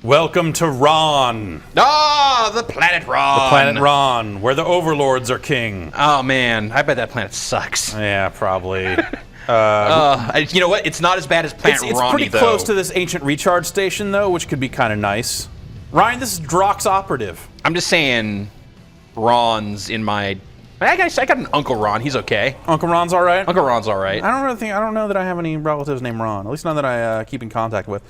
Welcome to Ron. Ah, the planet Ron. The planet Ron, where the overlords are king. Oh man, I bet that planet sucks. Yeah, probably. You know what? It's not as bad as Planet It's Ronnie, pretty though. close to this ancient recharge station, though, which could be kind of nice. Ryan, this is Drox Operative. I'm just saying, Ron's in my. I got an Uncle Ron. He's okay. Uncle Ron's all right. Uncle Ron's all right. I don't know that I have any relatives named Ron. At least none that I keep in contact with.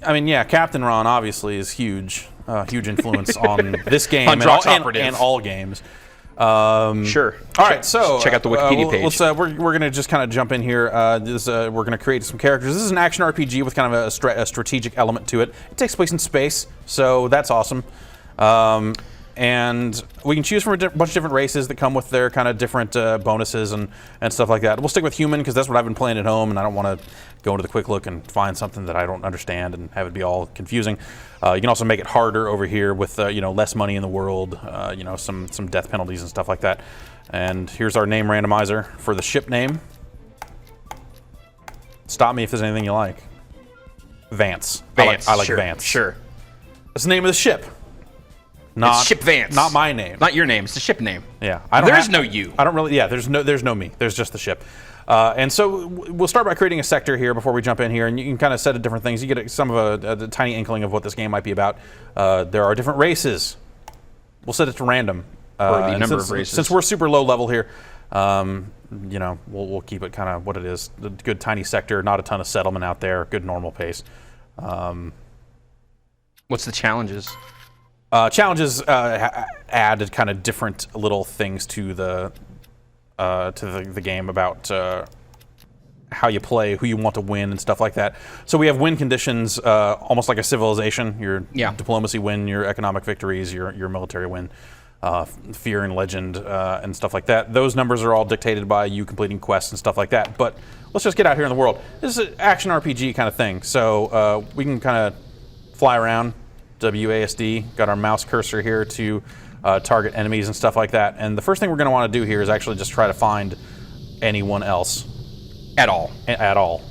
I mean, yeah, Captain Ron obviously is huge influence on this game On Drox Operative. and all games. Sure. All right, so check out the Wikipedia page. We're gonna just kind of jump in here. We're gonna create some characters. This is an action RPG with kind of a strategic element to it. It takes place in space, so that's awesome. And we can choose from a bunch of different races that come with their kind of different bonuses and stuff like that. We'll stick with human because that's what I've been playing at home, and I don't want to go into the quick look and find something that I don't understand and have it be all confusing. You can also make it harder over here with less money in the world, some death penalties and stuff like that. And here's our name randomizer for the ship name. Stop me if there's anything you like. Vance. Vance. I like sure, Vance. Sure. That's the name of the ship. It's Ship Vance. Not my name. Not your name. It's the ship name. Yeah. There's no you. I don't really. Yeah. There's no me. There's just the ship. And so we'll start by creating a sector here before we jump in here, and you can kind of set it different things. You get some of a tiny inkling of what this game might be about. There are different races. We'll set it to random. Or the number of races. Since we're super low level here, we'll keep it kind of what it is. A good tiny sector, not a ton of settlement out there. Good normal pace. What's the challenges? Challenges add kind of different little things to the game about how you play, who you want to win, and stuff like that. So we have win conditions, almost like a civilization. Your diplomacy win, your economic victories, your military win, fear and legend, and stuff like that. Those numbers are all dictated by you completing quests and stuff like that. But let's just get out here in the world. This is an action RPG kind of thing. So we can kind of fly around. WASD, got our mouse cursor here to target enemies and stuff like that. And the first thing we're going to want to do here is actually just try to find anyone else. At all. At all.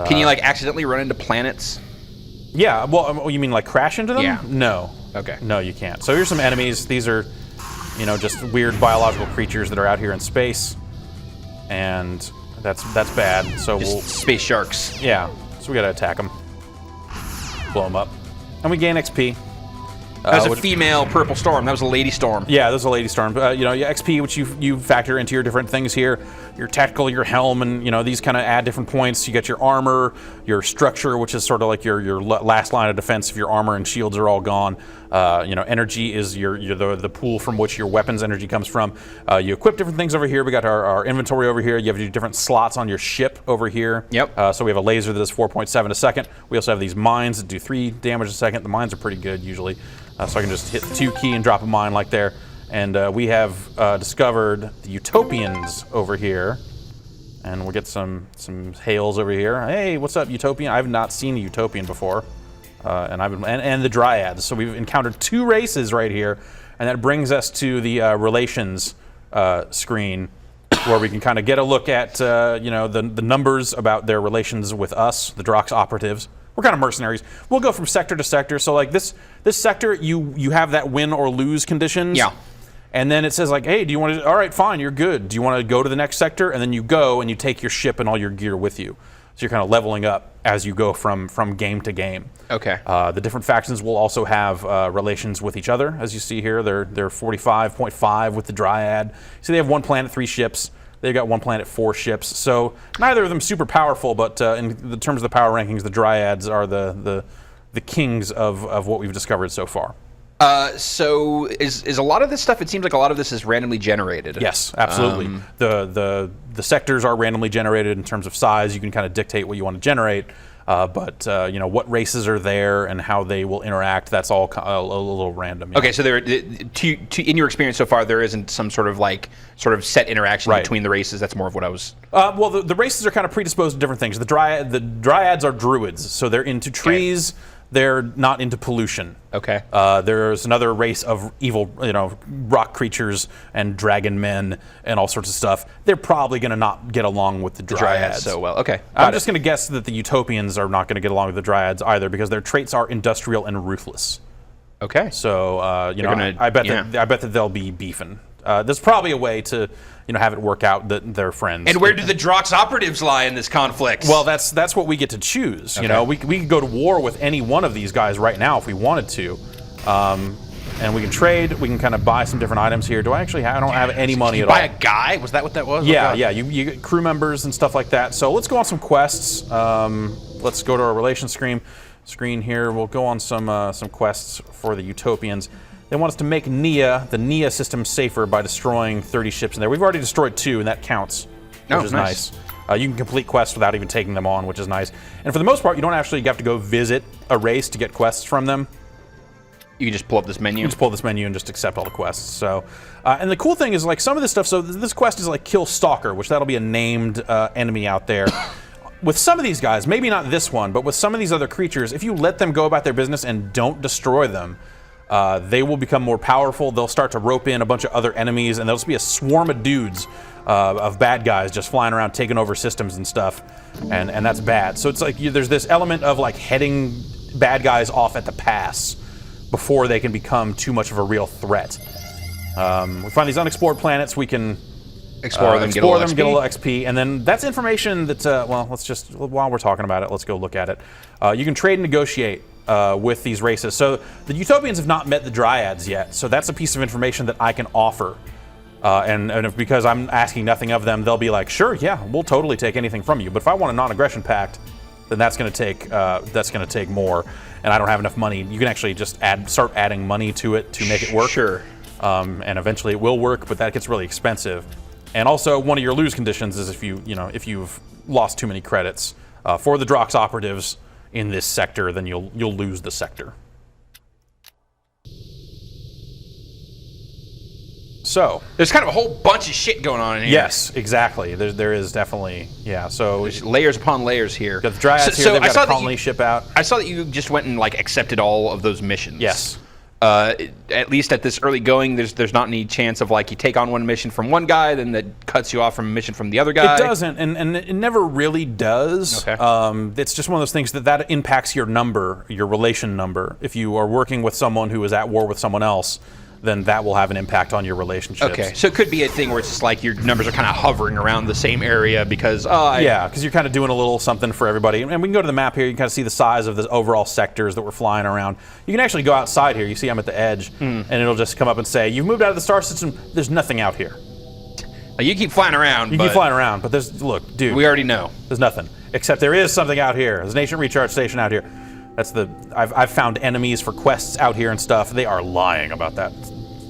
Can you accidentally run into planets? Yeah, well, you mean crash into them? Yeah. No. Okay. No, you can't. So here's some enemies. These are, just weird biological creatures that are out here in space. And that's bad. So Just space sharks. Yeah, so we got to attack them. Blow them up. And we gain XP. That was a female purple storm. That was a lady storm. Yeah, that was a lady storm. XP, which you factor into your different things here. Your tactical, your helm, and these kind of add different points. You get your armor, your structure, which is sort of like your last line of defense if your armor and shields are all gone. Energy is the pool from which your weapons energy comes from. You equip different things over here. We got our inventory over here. You have your different slots on your ship over here. Yep. So we have a laser that does 4.7 a second. We also have these mines that do 3 damage a second. The mines are pretty good usually. So I can just hit 2 key and drop a mine like there. And we have discovered the Utopians over here. And we'll get some hails over here. Hey, what's up, Utopian? I've not seen a Utopian before. And the Dryads. So we've encountered 2 races right here. And that brings us to the relations screen, where we can kind of get a look at the numbers about their relations with us, the Drox Operatives. We're kind of mercenaries. We'll go from sector to sector. So this sector, you have that win or lose conditions. Yeah. And then it says hey, do you want to? All right, fine, you're good. Do you want to go to the next sector? And then you go and you take your ship and all your gear with you. So you're kind of leveling up as you go from game to game. Okay. The different factions will also have relations with each other, as you see here. They're 45.5 with the Dryad. So they have 1 planet, 3 ships. They've got 1 planet, 4 ships. So neither of them super powerful, but in the terms of the power rankings, the Dryads are the kings of what we've discovered so far. So is a lot of this stuff? It seems like a lot of this is randomly generated. Yes, absolutely. The sectors are randomly generated in terms of size. You can kind of dictate what you want to generate. But what races are there and how they will interact, that's all a little random. Okay, so there, in your experience so far, there isn't some sort of set interaction between the races. That's more of what I was. Well, the races are kind of predisposed to different things. The Dryads are druids, so they're into trees. Okay. they're not into pollution. Okay. There's another race of evil, rock creatures and dragon men and all sorts of stuff. They're probably going to not get along with the dryads so well. Okay. I'm just going to guess that the utopians are not going to get along with the dryads either because their traits are industrial and ruthless. Okay. So I bet that they'll be beefing. There's probably a way to have it work out that they're friends. And where do the Drox operatives lie in this conflict? Well, that's what we get to choose. Okay. We could go to war with any one of these guys right now if we wanted to, and we can trade. We can kind of buy some different items here. Do I actually? I don't have any money at all. Buy a guy? Was that what that was? Yeah, yeah. You get crew members and stuff like that. So let's go on some quests. Let's go to our relations screen here. We'll go on some quests for the Utopians. They want us to make the NIA system safer by destroying 30 ships in there. We've already destroyed 2, and that counts, which is nice. You can complete quests without even taking them on, which is nice. And for the most part, you don't actually have to go visit a race to get quests from them. You can just pull up this menu? You can just pull this menu and just accept all the quests. So, and the cool thing is, like, some of this stuff, so this quest is like Kill Stalker, which that'll be a named enemy out there. With some of these guys, maybe not this one, but with some of these other creatures, if you let them go about their business and don't destroy them, they will become more powerful. They'll start to rope in a bunch of other enemies, and there'll just be a swarm of dudes, of bad guys just flying around taking over systems and stuff, and that's bad. So it's like there's this element of like heading bad guys off at the pass before they can become too much of a real threat. We find these unexplored planets. We can explore them, get a little XP, and then that's information that let's just, while we're talking about it, let's go look at it. You can trade and negotiate with these races. So the Utopians have not met the Dryads yet, so that's a piece of information that I can offer. And if, because I'm asking nothing of them, they'll be like, sure, yeah, we'll totally take anything from you. But if I want a non-aggression pact, then that's going to take more, and I don't have enough money. You can actually just start adding money to it to make it work. Sure. And eventually it will work, but that gets really expensive. And also, one of your lose conditions is if you've lost too many credits for the Drox operatives in this sector, then you'll lose the sector. So there's kind of a whole bunch of shit going on in here. Yes, exactly. There is definitely, yeah. So there's layers upon layers here. Got the Dryads here. They've got a colony ship out. I saw that you just went and like accepted all of those missions. Yes. At least at this early going, there's not any chance of like you take on one mission from one guy, then that cuts you off from a mission from the other guy. It doesn't, and it never really does. Okay. It's just one of those things that impacts your number, your relation number. If you are working with someone who is at war with someone else, then that will have an impact on your relationships. Okay, so it could be a thing where it's just like your numbers are kind of hovering around the same area because yeah, because you're kind of doing a little something for everybody. And we can go to the map here. You can kind of see the size of the overall sectors that we're flying around. You can actually go outside here. You see I'm at the edge, and it'll just come up and say, you've moved out of the star system. There's nothing out here. You keep flying around. You keep flying around, but look, dude. We already know. There's nothing. Except there is something out here. There's an ancient recharge station out here. I've found enemies for quests out here and stuff. They are lying about that.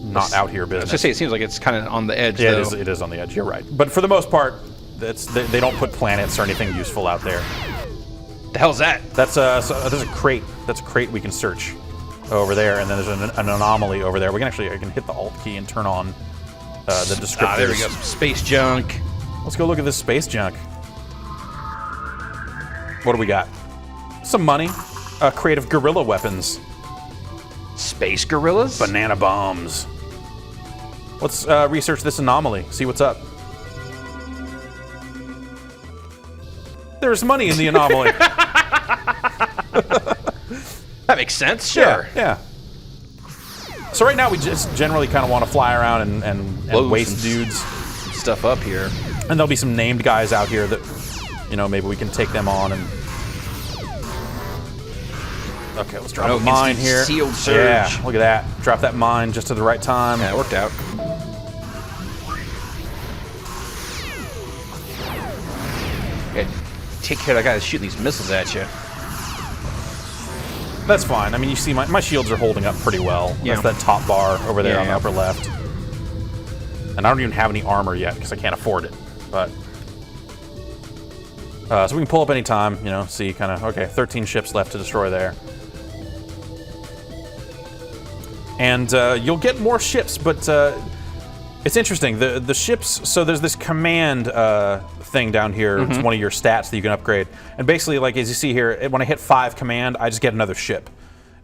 Not out here business. I was just say, it seems like it's kind of on the edge. Yeah, though. It is on the edge. You're right. But for the most part, they don't put planets or anything useful out there. The hell's that? There's a crate. That's a crate we can search over there, and then there's an anomaly over there. I can hit the Alt key and turn on the descriptors. There we go. Some space junk. Let's go look at this space junk. What do we got? Some money. Creative guerrilla weapons. Space gorillas? Banana bombs. Let's research this anomaly, see what's up. There's money in the anomaly. That makes sense, sure. Yeah. So right now we just generally kind of want to fly around and waste dudes. Stuff up here. And there'll be some named guys out here that, maybe we can take them on and... Okay, let's drop a mine here. Sealed surge. Yeah, look at that. Drop that mine just at the right time. Yeah, it worked out. Okay, take care of that guy that's shooting these missiles at you. That's fine. I mean, you see my shields are holding up pretty well. Yeah. That's that top bar over there on the upper left. And I don't even have any armor yet because I can't afford it. But so we can pull up any time, see kind of, okay, 13 ships left to destroy there. And you'll get more ships, but it's interesting. The ships, so there's this command thing down here. It's one of your stats that you can upgrade. And basically, like as you see here, when I hit 5 command, I just get another ship.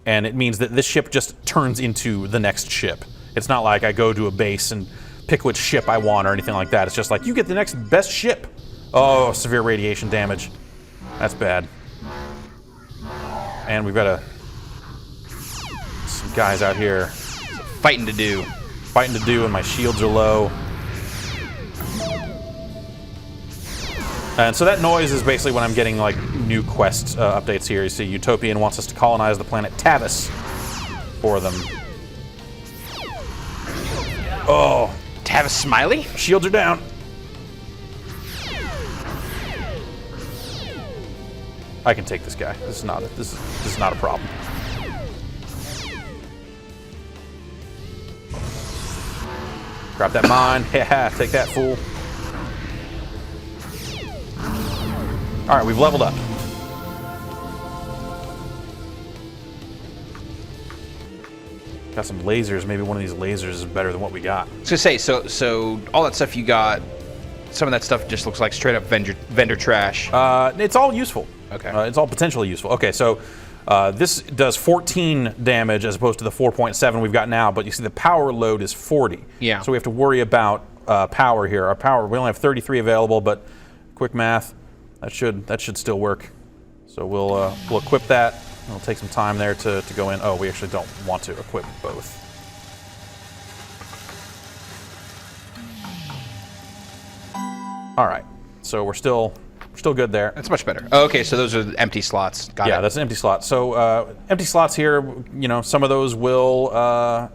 And it means that this ship just turns into the next ship. It's not like I go to a base and pick which ship I want or anything like that. It's just like, you get the next best ship. Oh, severe radiation damage. That's bad. And we've got some guys out here. Fighting to do. Fighting to do, and my shields are low. And so that noise is basically when I'm getting like new quest updates here. You see, Utopian wants us to colonize the planet Tavis for them. Oh, Tavis Smiley? shields are down. I can take this guy. This is not a problem. Grab that mine. Yeah, take that, fool. All right, we've leveled up. Got some lasers. Maybe one of these lasers is better than what we got. I was gonna say, so all that stuff you got, some of that stuff just looks like straight up vendor trash. It's all useful. Okay. It's all potentially useful. Okay, so this does 14 damage as opposed to the 4.7 we've got now, but you see the power load is 40. Yeah. So we have to worry about power here. Our power, we only have 33 available, but quick math, that should still work. So we'll equip that. It'll take some time there to go in. Oh, we actually don't want to equip both. All right, so we're still good there. That's much better. Oh, okay, so those are the empty slots. Got Yeah, it. that's an empty slot. So empty slots here, you know, some of those will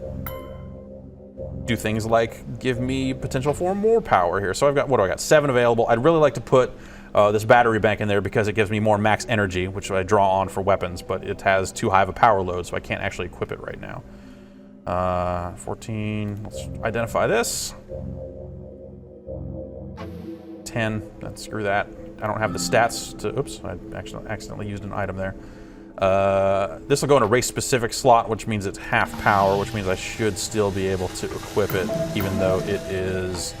do things like give me potential for more power here. So I've got, what do I got? 7 available. I'd really like to put this battery bank in there because it gives me more max energy, which I draw on for weapons, but it has too high of a power load, so I can't actually equip it right now. 14, let's identify this. 10, screw that. I don't have the stats to, oops, I actually accidentally used an item there. This will go in a race-specific slot, which means it's half power, which means I should still be able to equip it, even though it is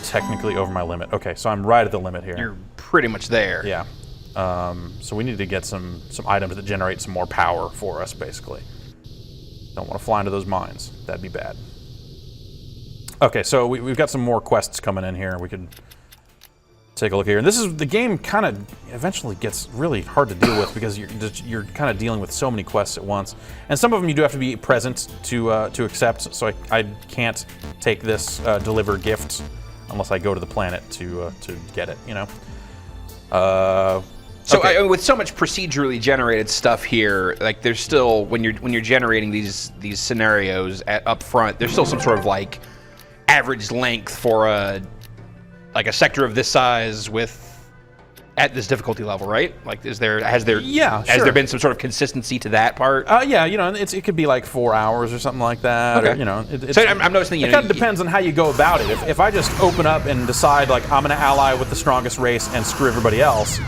technically over my limit. Okay, so I'm right at the limit here. You're pretty much there. Yeah. So we need to get some items that generate some more power for us, basically. Don't want to fly into those mines. That'd be bad. Okay, so we've got some more quests coming in here. We could take a look here. And this is, the game kind of eventually gets really hard to deal with because you're kind of dealing with so many quests at once. And some of them you do have to be present to accept. So I can't take this deliver gift unless I go to the planet to get it, you know? So okay. with so much procedurally generated stuff here, like there's still, when you're generating these scenarios up front, there's still some sort of like average length for a sector of this size at this difficulty level, right? Like, has there been some sort of consistency to that part? Yeah, you know, it could be like 4 hours or something like that. Okay. Or, you know, so I'm noticing it kind of depends on how you go about it. If I just open up and decide like I'm going to ally with the strongest race and screw everybody else,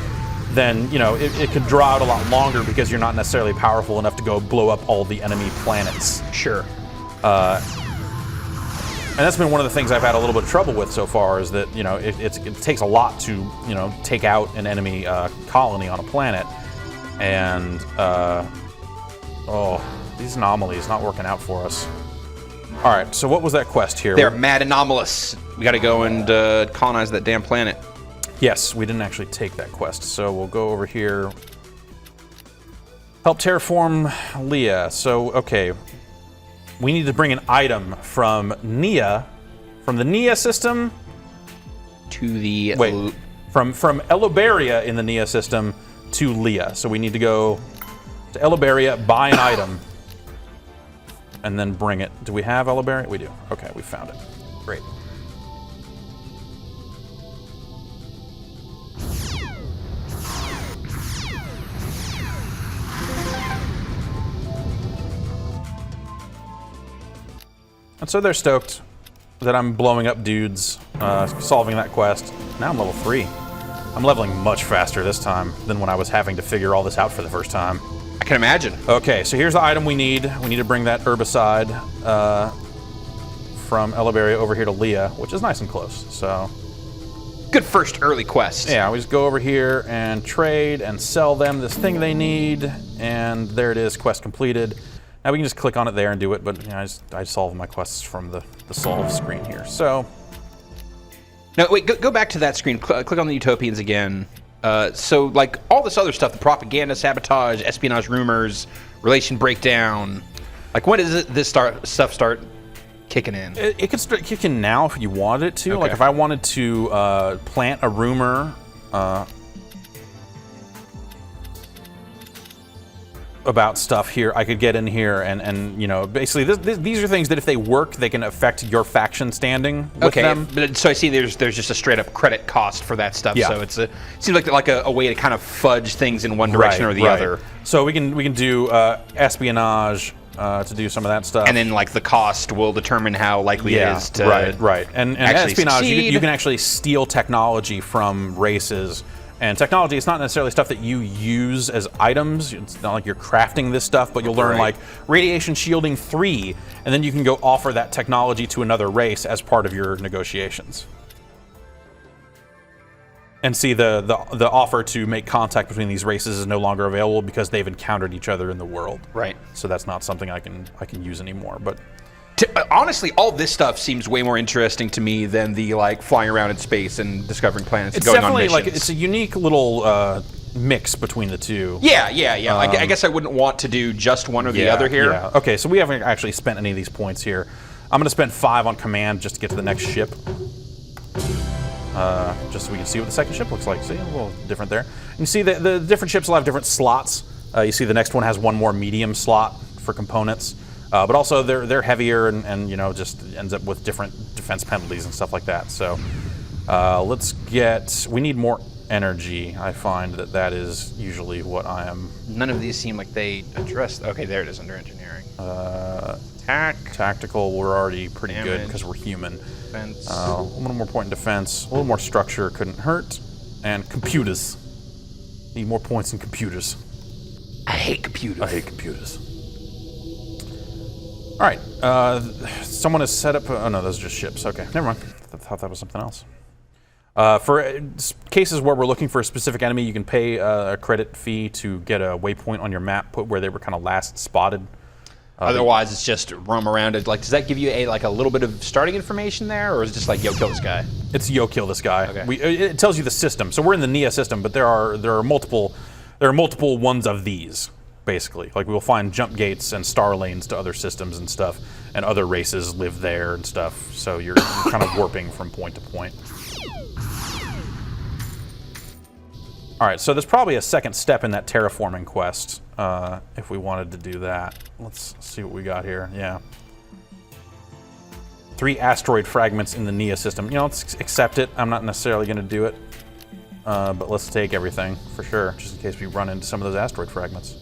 then you know it could draw out a lot longer because you're not necessarily powerful enough to go blow up all the enemy planets. Sure. And that's been one of the things I've had a little bit of trouble with so far is that, you know, it takes a lot to, you know, take out an enemy colony on a planet. And, these anomalies not working out for us. All right, so what was that quest here? They're mad anomalous. We got to go and colonize that damn planet. Yes, we didn't actually take that quest, so we'll go over here. Help terraform Leah. So, okay. We need to bring an item from Nia, from the Nia system to the from Elobaria in the Nia system to Leah. So we need to go to Elobaria, buy an item, and then bring it. Do we have Elobaria? We do. Okay, we found it. Great. And so they're stoked that I'm blowing up dudes, solving that quest. Now I'm level 3. I'm leveling much faster this time than when I was having to figure all this out for the first time. I can imagine. Okay, so here's the item we need. We need to bring that herbicide from Elobaria over here to Leah, which is nice and close. So good first early quest. Yeah, we just go over here and trade and sell them this thing they need, and there it is, quest completed. Now we can just click on it there and do it, but you know, I solve my quests from the solve screen here. So, no, wait, go back to that screen. Click on the Utopians again. So, like, all this other stuff, the propaganda, sabotage, espionage rumors, relation breakdown, like, when does this stuff start kicking in? It could start kicking now if you wanted it to. Okay. Like, if I wanted to plant a rumor about stuff here, I could get in here and you know, basically these are things that if they work, they can affect your faction standing with them. But so I see there's just a straight up credit cost for that stuff. Yeah. So it seems like a way to kind of fudge things in one direction or the other. So we can do espionage to do some of that stuff, and then like the cost will determine how likely it is to right. And actually espionage, succeed. you can actually steal technology from races. And technology, it's not necessarily stuff that you use as items. It's not like you're crafting this stuff, but you'll learn like radiation shielding 3, and then you can go offer that technology to another race as part of your negotiations. And see the offer to make contact between these races is no longer available because they've encountered each other in the world. Right. So that's not something I can use anymore. But honestly, all this stuff seems way more interesting to me than the like flying around in space and discovering planets and it's going on definitely missions. like it's a unique little mix between the two. Yeah. I guess I wouldn't want to do just one or the other here. Yeah. Okay, so we haven't actually spent any of these points here. I'm going to spend 5 on command just to get to the next ship. Just so we can see what the second ship looks like. See, a little different there. You see the different ships will have different slots. You see the next one has one more medium slot for components. But also they're heavier and you know, just ends up with different defense penalties and stuff like that. So we need more energy. I find that is usually what I am. None of these seem like they address. Okay, there it is under engineering. Tactical, we're already pretty Damage. good because we're human. Defense. A little more point in defense, a little more structure couldn't hurt. And computers. Need more points in computers. I hate computers. I hate computers. All right, someone has set up. Oh no, those are just ships. Okay, never mind. I thought that was something else. For cases where we're looking for a specific enemy, you can pay a credit fee to get a waypoint on your map, put where they were kind of last spotted. Otherwise, it's just roam around it. Like, does that give you a little bit of starting information there, or is it just like, yo, kill this guy? It's yo, kill this guy. Okay. It tells you the system. So we're in the NIA system, but there are multiple ones of these. Basically, like we'll find jump gates and star lanes to other systems and stuff, and other races live there and stuff. So you're kind of warping from point to point. All right, so there's probably a second step in that terraforming quest if we wanted to do that. Let's see what we got here. Yeah, 3 asteroid fragments in the NIA system. You know, let's accept it. I'm not necessarily going to do it, but let's take everything for sure, just in case we run into some of those asteroid fragments.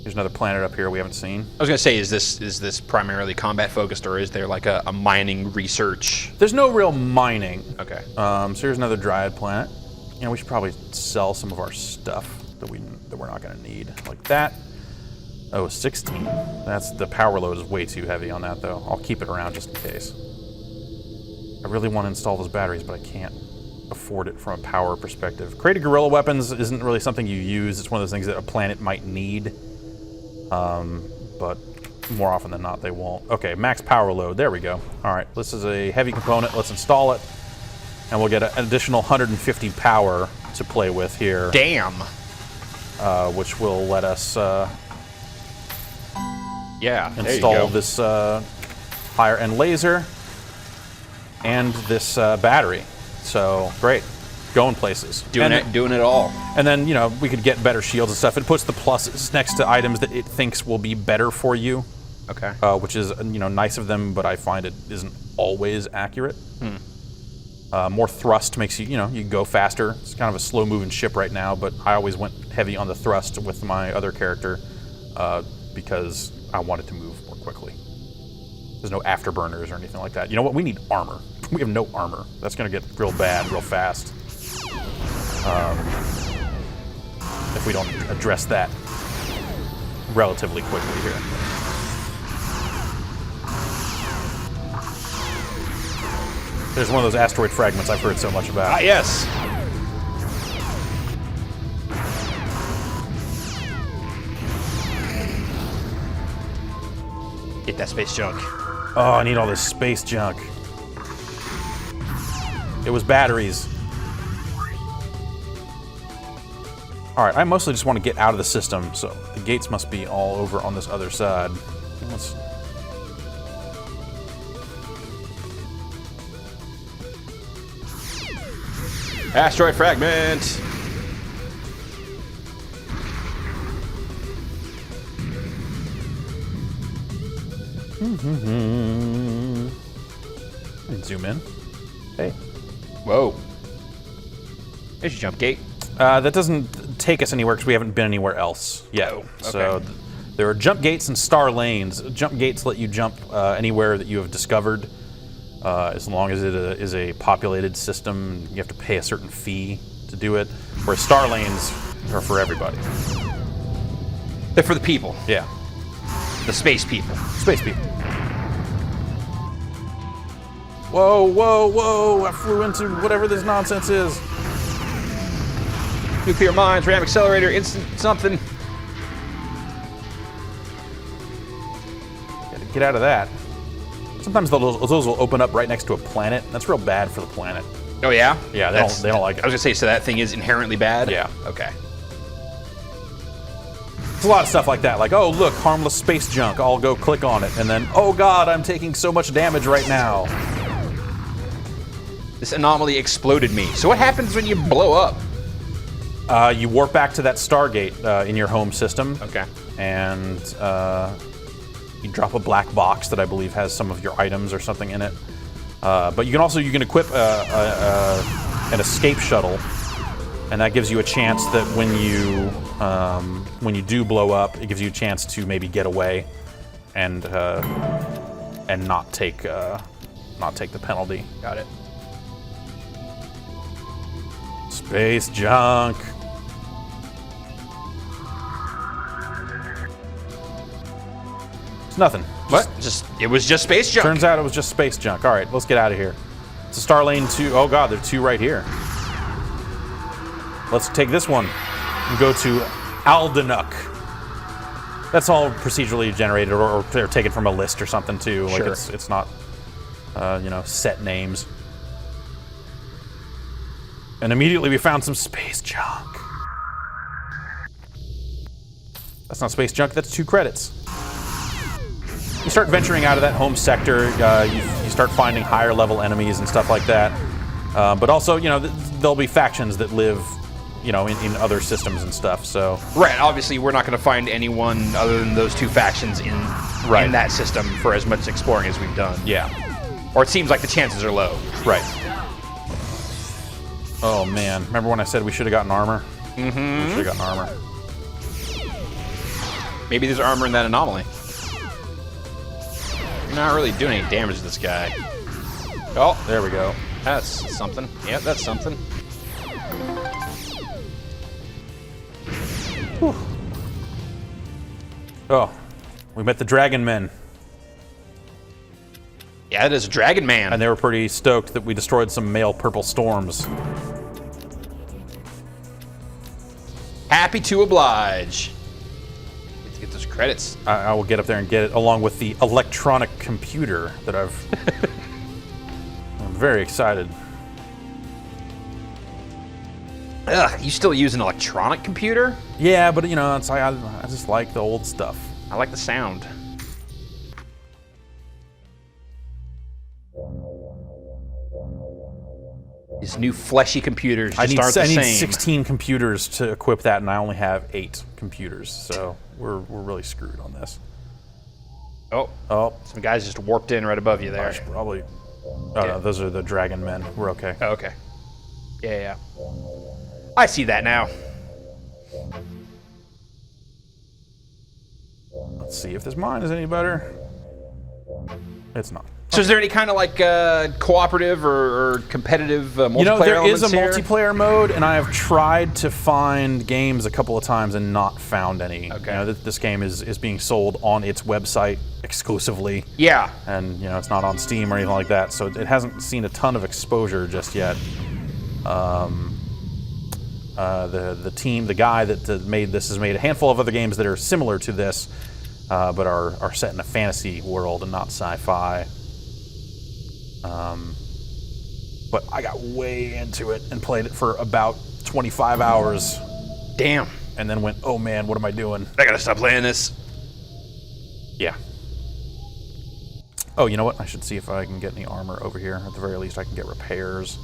There's another planet up here we haven't seen. I was gonna say, is this primarily combat focused, or is there like a mining research? There's no real mining. Okay. So here's another Dryad planet. You know, we should probably sell some of our stuff that we're not gonna need, like that. Oh, 16. That's the power load is way too heavy on that though. I'll keep it around just in case. I really want to install those batteries, but I can't afford it from a power perspective. Created guerrilla weapons isn't really something you use. It's one of those things that a planet might need. But more often than not, they won't. Okay, max power load. There we go. All right, this is a heavy component. Let's install it, and we'll get an additional 150 power to play with here. Damn. Which will let us install this higher end laser and this battery. So great. Going places. Doing it all. And then, you know, we could get better shields and stuff. It puts the pluses next to items that it thinks will be better for you. Okay. Which is, you know, nice of them, but I find it isn't always accurate. More thrust makes you, you know, you can go faster. It's kind of a slow-moving ship right now, but I always went heavy on the thrust with my other character because I wanted to move more quickly. There's no afterburners or anything like that. You know what? We need armor. We have no armor. That's going to get real bad real fast. If we don't address that relatively quickly here. There's one of those asteroid fragments I've heard so much about. Ah, yes. Get that space junk. Oh, I need all this space junk. It was batteries. Alright, I mostly just want to get out of the system, so the gates must be all over on this other side. Let's... Asteroid fragment. And zoom in. Hey. Whoa. There's your jump gate. That doesn't take us anywhere because we haven't been anywhere else yet. Oh, okay. So there are jump gates and star lanes. Jump gates let you jump anywhere that you have discovered, as long as it is a populated system. You have to pay a certain fee to do it. Whereas star lanes are for everybody. They're for the people. Yeah. The space people. Space people. Whoa, whoa, whoa! I flew into whatever this nonsense is. Nuclear mines, ram accelerator, instant something. Gotta get out of that. Sometimes those will open up right next to a planet. That's real bad for the planet. Oh yeah? Yeah, they don't like it. I was gonna say, so that thing is inherently bad? Yeah. Okay. It's a lot of stuff like that. Like, oh look, harmless space junk. I'll go click on it, and then, oh god, I'm taking so much damage right now. This anomaly exploded me. So what happens when you blow up? You warp back to that Stargate in your home system. Okay. And you drop a black box that I believe has some of your items or something in it. But you can equip an escape shuttle, and that gives you a chance that when you do blow up, it gives you a chance to maybe get away and not take the penalty. Got it. Space junk. It's nothing. What? It was just space junk. Turns out it was just space junk. All right, let's get out of here. It's a Star Lane 2. Oh god, there are two right here. Let's take this one and go to Aldenuk. That's all procedurally generated, or they're taken from a list or something too. Like Sure. it's not, set names. And immediately we found some space junk. That's not space junk. That's 2 credits. You start venturing out of that home sector. You start finding higher level enemies and stuff like that. But also, there'll be factions that live, in other systems and stuff. So Right. Obviously, we're not going to find anyone other than those 2 factions in that system for as much exploring as we've done. yeah, Or it seems like the chances are low. right. Oh man, remember when I said we should have gotten armor? Mm-hmm. We should have gotten armor. Maybe there's armor in that anomaly. You're not really doing any damage to this guy. Oh, There we go. that's something. Yeah, that's something. Whew. Oh, we met the Dragon Men, Yeah, it is a Dragon Man. and they were pretty stoked that we destroyed some male purple storms. Happy to oblige. Let's get those credits. I will get up there and get it, along with the electronic computer that I'm very excited. Ugh, you still use an electronic computer? Yeah, but it's like I just like the old stuff. I like the sound. These new fleshy computers just aren't the I need same. 16 computers to equip that, and I only have 8 computers, so we're really screwed on this. Oh, some guys just warped in right above you there. I should probably. Oh no, those are the Dragon Men. We're okay. Oh, okay. Yeah. I see that now. Let's see if this mine is any better. It's not. So is there any kind of like cooperative or competitive multiplayer You know, there is a elements here? multiplayer mode, and I have tried to find games a couple of times and not found any. Okay. You know, this game is being sold on its website exclusively. Yeah. And, you know, it's not on Steam or anything like that, so it hasn't seen a ton of exposure just yet. The team, the guy that made this has made a handful of other games that are similar to this, but are set in a fantasy world and not sci-fi. But I got way into it and played it for about 25 hours. Damn. And then went, oh man, what am I doing? I gotta stop playing this. Yeah. Oh, you know what? I should see if I can get any armor over here. At the very least, I can get repairs.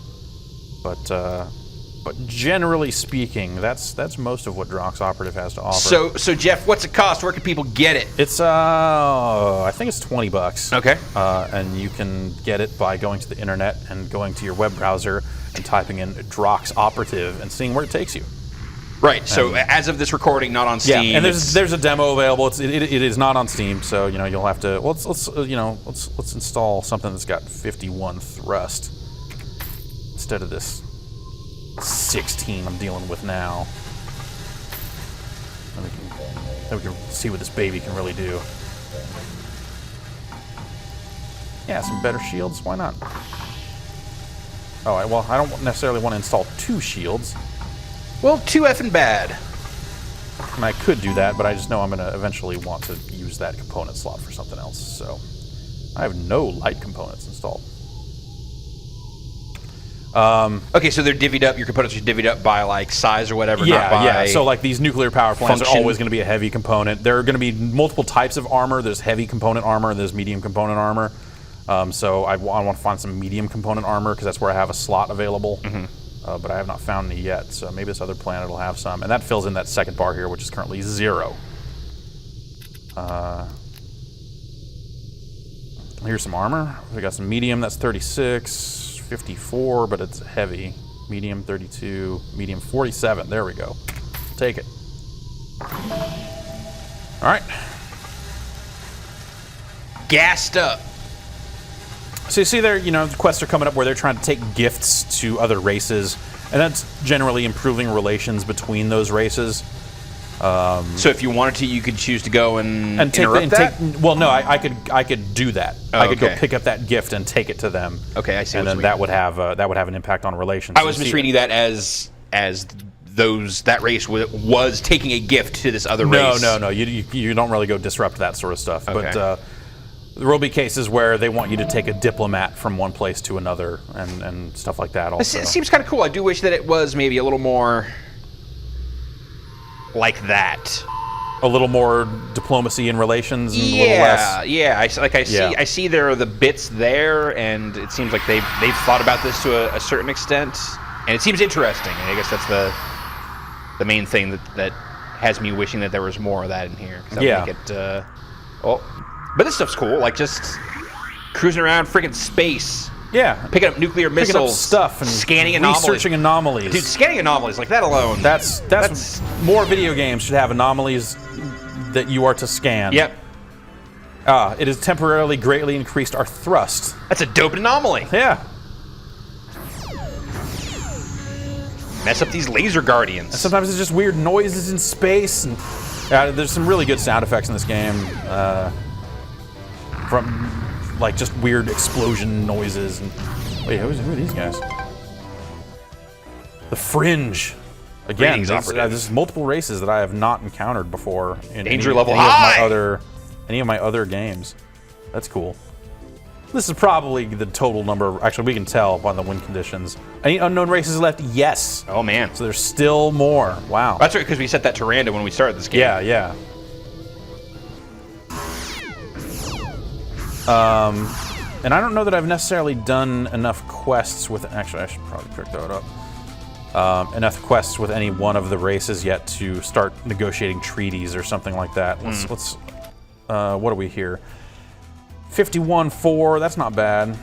But generally speaking, that's most of what Drox Operative has to offer. So Jeff, what's it cost? Where can people get it? It's I think it's $20. Okay. And you can get it by going to the internet and going to your web browser and typing in Drox Operative and seeing where it takes you. Right. So as of this recording, not on Steam. Yeah, and there's a demo available. It is not on Steam, so you know you'll have to. Well, let's install something that's got 51 thrust instead of this 16 I'm dealing with now. Then we can see what this baby can really do. Yeah, some better shields. Why not? Oh, well, I don't necessarily want to install 2 shields. Well, too effing bad. And I could do that, but I just know I'm going to eventually want to use that component slot for something else. So I have no light components installed. Okay, so they're divvied up. Your components are divvied up by like size or whatever. Yeah, not by yeah. So like these nuclear power plants function. are always going to be a heavy component. There are going to be multiple types of armor. There's heavy component armor. There's medium component armor. So I want to find some medium component armor because that's where I have a slot available. Mm-hmm. But I have not found any yet, so maybe this other planet will have some. And that fills in that second bar here, which is currently 0. Here's some armor. We got some medium, that's 36, 54, but it's heavy. Medium, 32, medium, 47. There we go. Take it. All right. Gassed up. So you see there, you know, quests are coming up where they're trying to take gifts to other races, and that's generally improving relations between those races. So if you wanted to, you could choose to go and take interrupt that? well, no, I could do that. Oh, I could go okay. pick up that gift and take it to them. Okay, I see. And what then you that mean. would have an impact on relations. I was misreading that as that race was taking a gift to this other race. No. You don't really go disrupt that sort of stuff. Okay. But there will be cases where they want you to take a diplomat from one place to another and stuff like that also. It seems kind of cool. I do wish that it was maybe a little more like that. A little more diplomacy in relations and a little less. Yeah. I see there are the bits there, and it seems like they've thought about this to a certain extent, and it seems interesting. And I guess that's the main thing that has me wishing that there was more of that in here. 'Cause that would make it, but this stuff's cool. Like just cruising around friggin' space. Yeah. Picking up nuclear missiles. Picking up stuff and scanning anomalies. researching anomalies. Dude, scanning anomalies, like that alone. That's more video games should have anomalies that you are to scan. Yep. It has temporarily greatly increased our thrust. That's a dope anomaly. Yeah. Mess up these laser guardians. Sometimes it's just weird noises in space, and there's some really good sound effects in this game. From like just weird explosion noises. And wait, who are these guys? The Fringe. Again, there's multiple races that I have not encountered before in Danger level high. Any of my other games. That's cool. This is probably the total number. Actually, we can tell by the wind conditions. Any unknown races left? Yes. Oh man. So there's still more. Wow. That's right, because we set that to random when we started this game. Yeah. And I don't know that I've necessarily done enough quests with. Actually, I should probably pick that up. Enough quests with any one of the races yet to start negotiating treaties or something like that. Let's. What are we here? 51-4. That's not bad.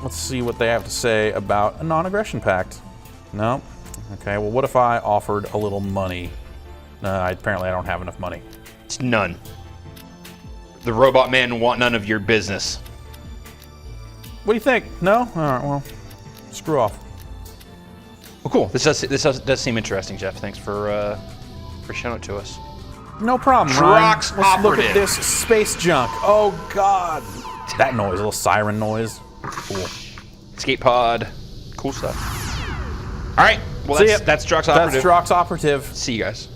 Let's see what they have to say about a non-aggression pact. No. Okay. Well, what if I offered a little money? Apparently, I don't have enough money. It's none. The robot men want none of your business. What do you think? No? All right, well, screw off. Well, cool. This does seem interesting, Jeff. Thanks for showing it to us. No problem, Drox Ryan. Let's look Operative. at this space junk. Oh, God. That noise, a little siren noise. Cool. Escape pod. Cool stuff. All right. Well, See ya. that's Drox Operative. That's Drox Operative. See you guys.